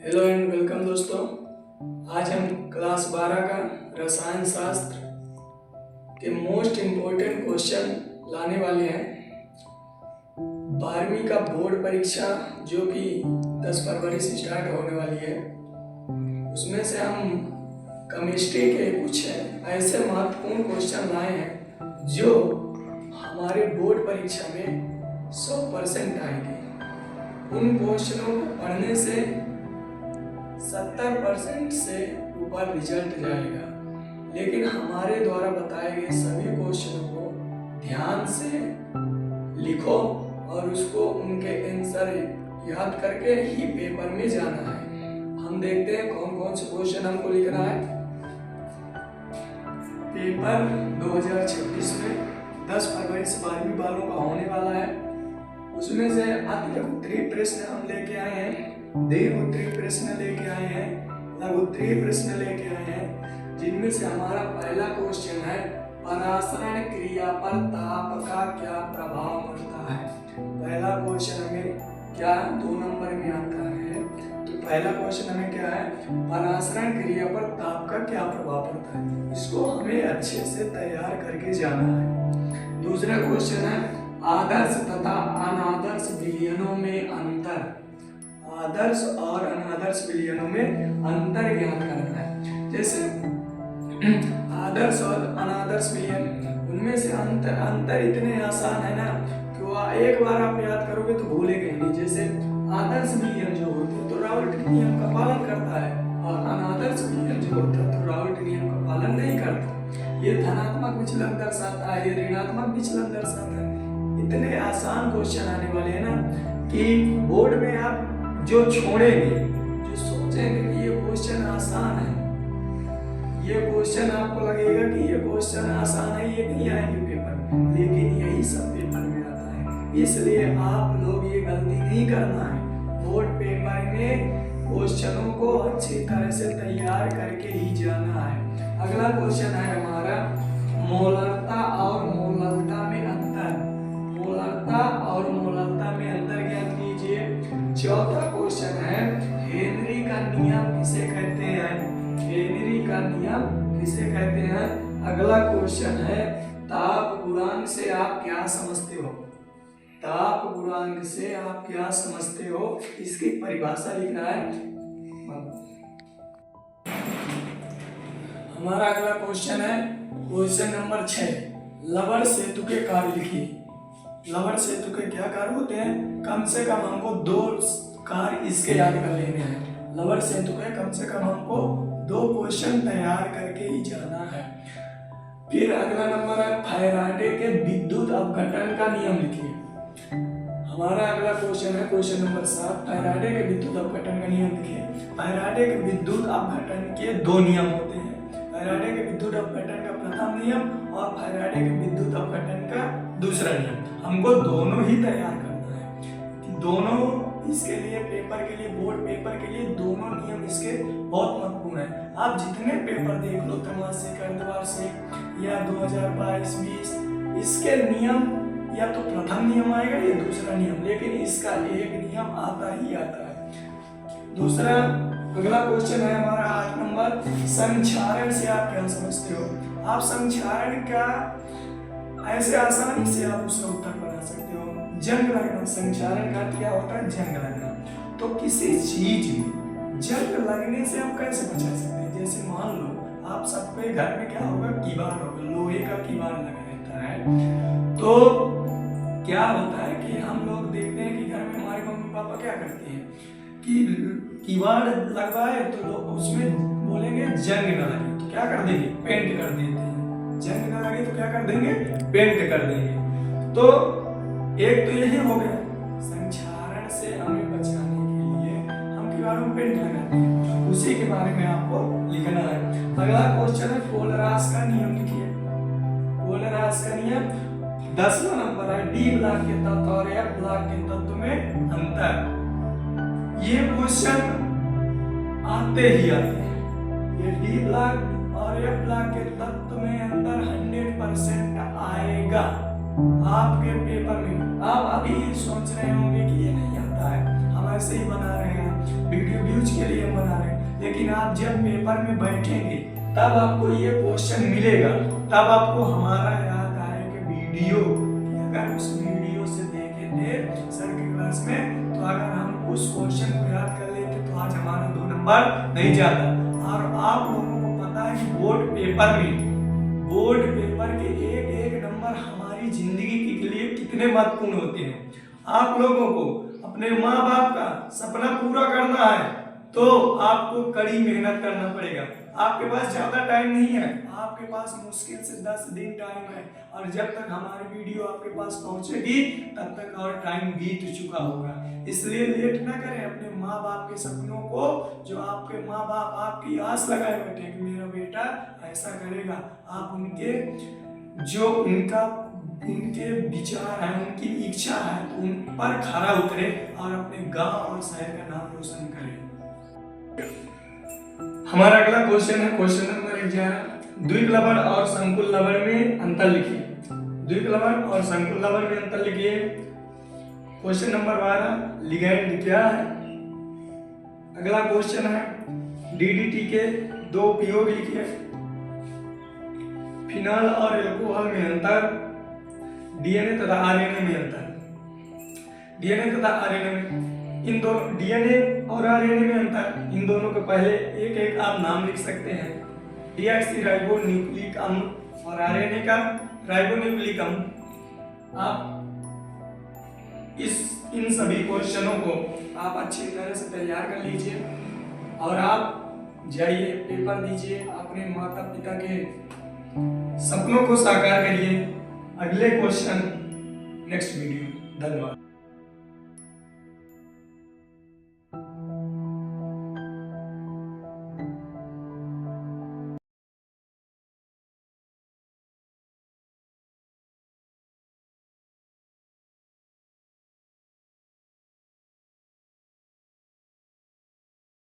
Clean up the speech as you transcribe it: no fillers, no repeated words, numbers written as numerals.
Hello and welcome दोस्तों। आज हम क्लास 12 का रसायन शास्त्र के मोस्ट इम्पोर्टेंट क्वेश्चन लाने वाले हैं। 12वीं का बोर्ड परीक्षा जो कि 10 फरवरी से स्टार्ट होने वाली है, उसमें से हम केमिस्ट्री के कुछ ऐसे महत्वपूर्ण क्वेश्चन लाए हैं जो हमारे बोर्ड परीक्षा में 100% आएंगे। उन क्वेश्चनों को पढ़ने से 70% से ऊपर रिजल्ट जाएगा, लेकिन हमारे द्वारा बताए गए सभी क्वेश्चनों को ध्यान से लिखो और उसको उनके आंसर याद करके ही पेपर में जाना है। हम देखते हैं कौन कौन से क्वेश्चन हमको लिखना है। पेपर 2026 में 10 फरवरी से 12वीं वालों का होने वाला है। उसमें से अति उत्तरीय प्रश्न हम लेके आए हैं, दीर्घ उत्तरीय प्रश्न लेके आए हैं, लघु उत्तरीय प्रश्न लेके आए हैं, जिनमें से हमारा पहला क्वेश्चन है परासरण क्रिया पर ताप का क्या प्रभाव पड़ता है। पहला क्वेश्चन हमें क्या 2 नंबर में आता है, तो पहला क्वेश्चन हमें क्या है, परासरण क्रिया पर ताप का क्या प्रभाव पड़ता है। इसको हमें अच्छे से तैयार करके जाना है। दूसरा क्वेश्चन है आदर्श तथा अनादर्श विलयनों में अंतर। आदर्श और अनादर्श विलयनों में अंतर ज्ञात करना है। जैसे आदर्श और अनादर्श विलयन, उनमें से अंतर इतने आसान है ना कि वह एक बार आप याद करोगे तो भूलेंगे नहीं। जैसे आदर्श विलयन जो होते हैं तो राउल्ट के नियम का पालन करता है, और अनादर्श विलयन जो होता है तो राउल्ट नियम का पालन नहीं करता। ये धनात्मक विचलन दर्शाता है, ये ऋणात्मक विचलन दर्शाता है। इतने आसान क्वेश्चन आने वाले हैं ना कि बोर्ड में आप जो छोड़ेंगे, जो सोचेंगे कि ये क्वेश्चन आसान है, ये क्वेश्चन आपको लगेगा कि ये क्वेश्चन आसान है, ये नहीं आएंगे पेपर में, लेकिन यही सब पेपर में आता है। इसलिए आप लोग ये गलती नहीं करना है। बोर्ड पेपर में क्वेश्चनों को अच्छी तरह से तैयार करके ही जाना है। अगला क्वेश्चन है हमारा मोलरता और मोललता में अंतर। मोलरता और मोललता में अंतर ज्ञात कीजिए। चौथा क्वेश्चन है हेनरी का नियम किसे कहते हैं। हेनरी का नियम किसे कहते हैं। अगला क्वेश्चन है ताप गुणांक से आप क्या समझते हो। ताप गुणांक से आप क्या समझते हो, इसकी परिभाषा लिखना है। हमारा अगला क्वेश्चन है क्वेश्चन नंबर 6, लवण सेतु के कार्य लिखिए। लवण सेतु के क्या कार्य होते हैं, कम से कम हमको 2 कार्य इसके याद कर लेने हैं। लवण सेतु के कम से कम हमको 2 क्वेश्चन तैयार करके ही जाना है। फिर अगला नंबर है फैराडे के विद्युत अपघटन का नियम लिखिए। हमारा अगला क्वेश्चन है क्वेश्चन नंबर 7, फैराडे के विद्युत अपघटन का नियम लिखिए। फैराडे के विद्युत अपघटन के 2 नियम होते हैं, फैराडे के विद्युत अपघटन का प्रथम नियम और फैराडे के विद्युत अपघटन का दूसरा नियम। हमको दोनों ही तैयार करना है। दोनों इसके लिए पेपर के लिए, बोर्ड पेपर के लिए दोनों नियम इसके बहुत महत्वपूर्ण है। आप जितने पेपर देख लो, त्रैमासिक, अर्धवार्षिक या 2022-20, इसके नियम या तो प्रथम नियम आएगा या दूसरा नियम, लेकिन इसका एक नियम आता ही आता है। दूसरा अगला क्वेश्चन है हमारा 8 नंबर, संक्षारण से आप क्या समझते हो। आप संक्षारण का ऐसे आसानी से आप उसका उत्तर बना सकते हो। जंग लगना, संक्षारण का क्या होता है, जंग लगना। तो किसी चीज में जंग लगने से आप कैसे बचा सकते हैं। जैसे मान लो आप सबके घर में क्या होगा, कीवाड़ होगा, लोहे का कीवाड़ लगा रहता है। तो क्या होता है कि हम लोग देखते हैं कि घर में हमारे मम्मी पापा क्या करते हैं कि कीवाड़ लगवाए तो लोग उसमें बोलेंगे जंग न लगे, तो क्या कर देंगे, पेंट कर देते हैं। जंग न लगे तो क्या कर देंगे, पेंट कर देंगे। तो एक तो यही हो गया, संक्षारण से हमें बचाने के लिए हम कीवाड़ों में पेंट लगाते हैं, उसी के बारे में आपको लिखना है। अगला क्वेश्चन है कोलरास का नियम लिखिए। कोलरास का नियम 10वां नंबर है, डी ब्लॉक के तत्व और एफ ब्लॉक के तत्व में अंतर। ये क्वेश्चन आते ही आते हैं। ये डी ब्लॉक और एफ ब्लॉक के तत्व में अंतर 100% आएगा आपके पेपर में। आप अभी सोच रहे होंगे कि ये नहीं आता है, हम ऐसे ही बना रहे हैं, वीडियो व्यूज उसके लिए हम बना रहे हैं। लेकिन आप जब पेपर में बैठेंगे तब आपको ये क्वेश्चन मिलेगा, तब आपको हमारा याद आएगा वीडियो। अगर उस वीडियो से देखे थे सर की क्लास में, तो अगर हम उस क्वेश्चन को याद कर लेते तो आज हमारा 2 नंबर नहीं जाता। और आप लोगों को पता है कि बोर्ड पेपर के एक एक नंबर हमारी जिंदगी के लिए कितने महत्वपूर्ण होते हैं। आप लोगों को अपने माँ बाप का सपना पूरा करना है तो आपको कड़ी मेहनत करना पड़ेगा। आपके पास ज्यादा टाइम नहीं है, आपके पास मुश्किल से 10 दिन टाइम है, और जब तक हमारी वीडियो आपके पास पहुंचेगी तब तक और टाइम बीत चुका होगा। इसलिए लेट ना करें अपने माँ बाप के सपनों को, जो आपके माँ बाप आपकी आस लगाए बैठे कि मेरा बेटा ऐसा करेगा। आप उनके जो उनके विचार है, उनकी इच्छा है, तो उन पर खरा उतरे और अपने गांव और शहर का नाम रोशन करें। हमारा अगला क्वेश्चन है क्वेश्चन नंबर 11। द्विक लवण और संकुल लवण में अंतर लिखिए। द्विक लवण और संकुल लवण में अंतर लिखिए। क्वेश्चन नंबर 12 लिगैंड क्या है। अगला क्वेश्चन है डीडीटी के 2 उपयोग लिखिए। फिनॉल और एल्कोहल में अंतर, डीएनए तथा आरएनए में अंतर। डीएनए तथा आरएनए में इन दोनों डीएनए और आरएनए में अंतर, इन दोनों के पहले एक एक आप नाम लिख सकते हैं। डीऑक्सी राइबो न्यूक्लिक अम्ल और आरएनए का राइबो न्यूक्लिक अम्ल। आप इन सभी क्वेश्चनों को आप अच्छी तरह से तैयार कर लीजिए और आप जाइए पेपर दीजिए, अपने माता पिता के सपनों को साकार करिए। अगले क्वेश्चन नेक्स्ट वीडियो। धन्यवाद।